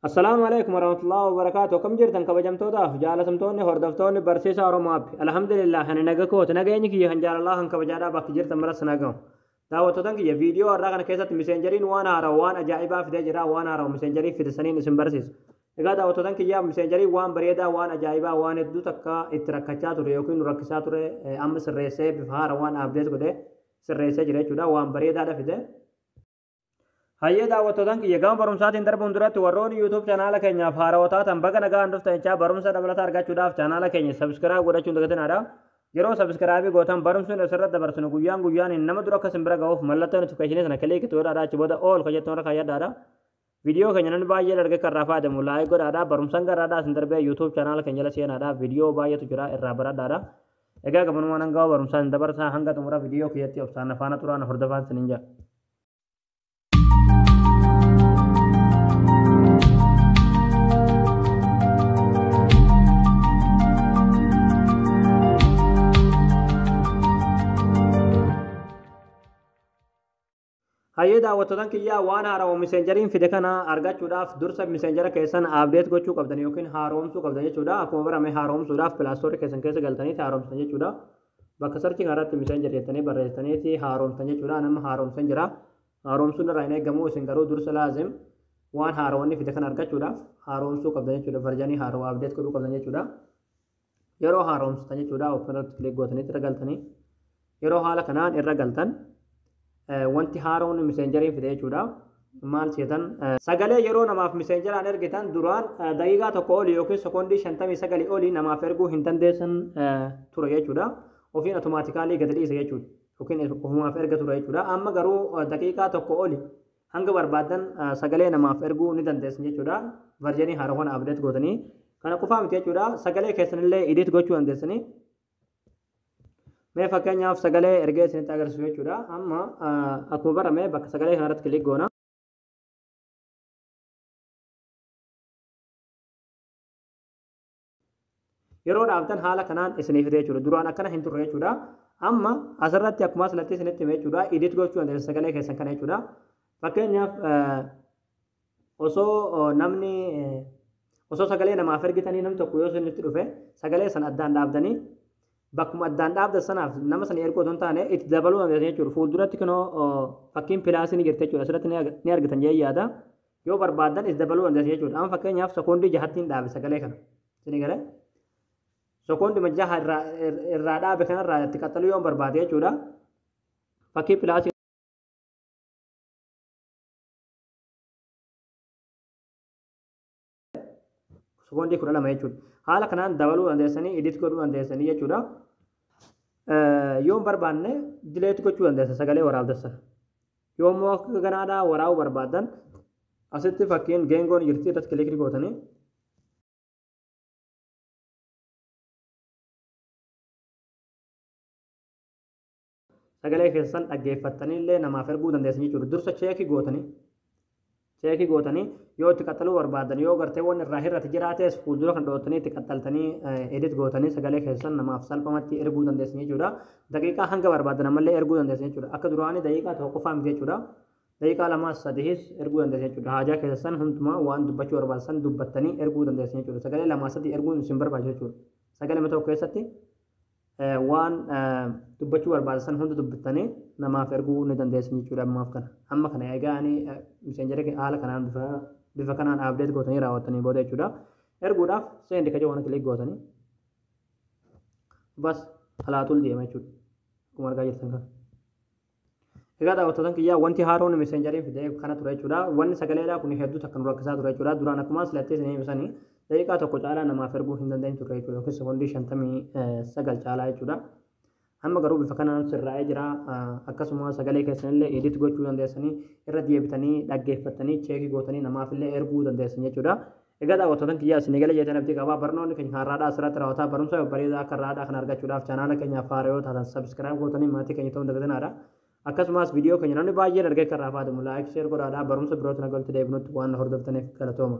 السلام عليكم ورحمة الله وبركاته. كم جرتن كبجمتودا جالسمتوني هردفتوني برسيسا ورماب. الحمد لله أنا نجاكوت نجاني كي هنجار الله هن كبجادا باك جرتن مرس نجاو. دعوتو تنكي فيديو أراغن كيسات مسنجرين وانا أرى وانا جائبا في دجرا وانا أرى مسنجرين في السنين اسم برسيس. إذا دعوتو تنكي يا مسنجري وان بريدا وانا جائبا وانا دو تكا اتركچاتو ريوكين ركساتو ري أم سرسة بفار وانا أبديت كده سرسة جري چودا وان بريدا دا فيده. Hayya daawwattoota kiyya gama barumsaatiin darbuun duratti warroonni YouTube chaanaala keenyaaf haarawwataa tan baga nagaan dhuftanicha barumsa dabalataa argachuudhaaf chaanaala keenya sabskiraayib godhachuun dagatinaadha. Yeroo sabskiraabii gootan barumsuun asirratti dabarsinu guyyaan guyyaan nama dura akka simbira ga'uuf mallattoo notifikashinii sana kilikii godhaadha achi booda ool kajettoon irra kayyaddaadha. Viidiyoo keenya namni baay'ee dargee kan raafaa deemu laayik godhaadha barumsaan garaadhaa isin darbee YouTube chaanaala keenya jala seenaadha viidiyoo baay'eetu jira irraa baradhaadha. Egaa gabanumaan hanga barumsaan dabarsaa hanga xumura viidiyoo kiyyatti obsaan afaana turaan hordofaan sinin jira. Hayya daawwattoota kiyyaa waan haarawaa messenjeriin fide kana argachuudhaaf dursa messenjera keessan update gochuu qabdan yookiin haaromsuu qabdan jechuudha. Akkuma barame haaromsuudhaaf pilaastorii keessan keessa galtanii haaromsan jechuudha. Bakka sarchii kanarratti messenjer jettanii barreessitanii haaromsan jechuudha. Nama haaromsan jira. Haaromsuun irraa hin eegamu isin garuu dursa laazim waan haarawwanni fide kana argachuudhaaf haaromsuu qabdan jechuudha. Verjanii haarawaa update godhuu qabdan jechuudha. Yeroo haaromsitan jechuudha openirratti kilik gootanii irra galtanii yeroo haala kanaan irra galtan wanti haaroon messenjeriin fide jechuudha. Maal seetan sagalee yeroo namaaf messenjeraan ergitan duraan daqiiqaa tokko oli yookiin sekoondii 59 oli namaaf erguu hin dandeessan ture jechuudha. Ofiin automaatikaalii gad dhiisa jechuudha. Yookiin ofumaaf erga ture jechuudha. Amma garuu daqiiqaa tokko oli hanga barbaadan sagalee namaaf erguu ni dandeessan jechuudha. Verjanii haarawwan update gootanii kana qofaa miti jechuudha. Sagalee keessanillee edit gochuu dandeessanii. Mee fakkeenyaaf sagalee ergee isinitti agarsiisu jechuudha. Amma akkuma barame bakka sagalee kanarratti kilik goona. Yeroo dhaabtan haala kanaan isiniif fide jechuudha. Duraan akkana hin turre jechuudha. Amma asirratti akkuma asirratti isinitti hime jechuudha. Edit gochuu dandeessa sagalee keessan kana jechuudha. Fakkeenyaaf osoo sagalee namaaf ergitanii namni tokko yoo isinitti dhufe sagalee sana addaan dhaabdanii bakkuma addaan dhaabda sanaaf nama sana ergoo otoo hin taane itti dabaluu dandeessan jechuudha. Fuulduratti kunoo fakkiin pilaasii ni jirti jechuudha. Asirratti ni argitan jee yaada. Yoo barbaadan itti dabaluu dandeessan jechuudha. Amma fakkeenyaaf sekoondii 6 dhaabe sagalee kana. Isin galee sekoondii 6 irraa dhaabe kanarraa itti qaxxaluu yoo barbaade jechuudha. Fakkii pilaasii sekoondii 12 jechuudha. Haala kanaan dabaluu dandeessanii edit godhuu dandeessanii jechuudha. Yoo barbaanne dileet gochuu dandeessa sagalee waraabdassan. Yoo immoo akka kanaadhaa waraabuu barbaadan asitti fakkiin geengoon jirti irratti kilik gootanii sagalee keessan dhaggeeffattanii illee namaaf erguu dandeessan jechuudha. Dursa cheekii gootanii yoo itti qaxxaluu barbaadan yoo gartee waan irraa hir'ate jiraates fuuldura kan dhootanii itti qaxxaltanii edit gootanii sagalee keessan namaaf salphumatti erguu dandeessan jechuudha. Daqiiqaa hanga barbaadan ammallee erguu dandeessan jechuudha. Akka duraanii daqiiqaa tokko qofaa miti jechuudha. Daqiiqaa 2-3 erguu dandeessan jechuudha. Haajaa keessan hundumaa waan dubbachuu barbaadan dubbattanii erguu dandeessan jechuudha. Sagalee 2-3 erguun isin barbaachisu jechuudha. Sagalee tokko keessatti waan dubbachuu barbaadan hunda dubbattanii namaaf erguu ni dandeessan jechuudha. Ammaaf kana amma kana eegaanii messenjerii haala kanaan bifa kanaan update gootanii raawwattanii booda jechuudha. Erguudhaaf seendi kaje waan kilik gootanii bas halaatul deema jechuudha. Akkuma argaa jirtan kana. Egaa daawwattoota kiyyaa wanti haaroon messenjerii fide kana ture jechuudha. Wanni sagaleedhaa kun hedduu takkan rakkisaa ture jechuudha. Duraan akkuma silattee isin ibsanii daqiiqaa tokko caalaa namaaf erguu hin dandeenye ture jechuudha. Yookiin sekoondii 59 caalaa jechuudha. Amma garuu bifa kanaan sirraa'ee jira. Akkasuma sagalee keessanillee edit gochuu dandeessanii irra deebitanii dhaggeeffattanii cheekii gootanii namaafillee erguu dandeessan jechuudha. Egaa daawwattoota kiyyaa isin egalee jeetan abdii qabaa barnoonni keenya har'aadhaa asirratti raawwataa barumsa bareedaa akka har'aadhaa kan argachuudhaaf chaanaala keenyaaf haaraa yoo taatan sabskiraayib gootanii maatii keenya ta'uu dagatanaadha. Akkasumas viidiyoo keenya namni baay'een argee kan raafaa deemu laayik sheer godhaadhaa barumsa birootti nagalti deebinutti waan hordoftaniif galatooma.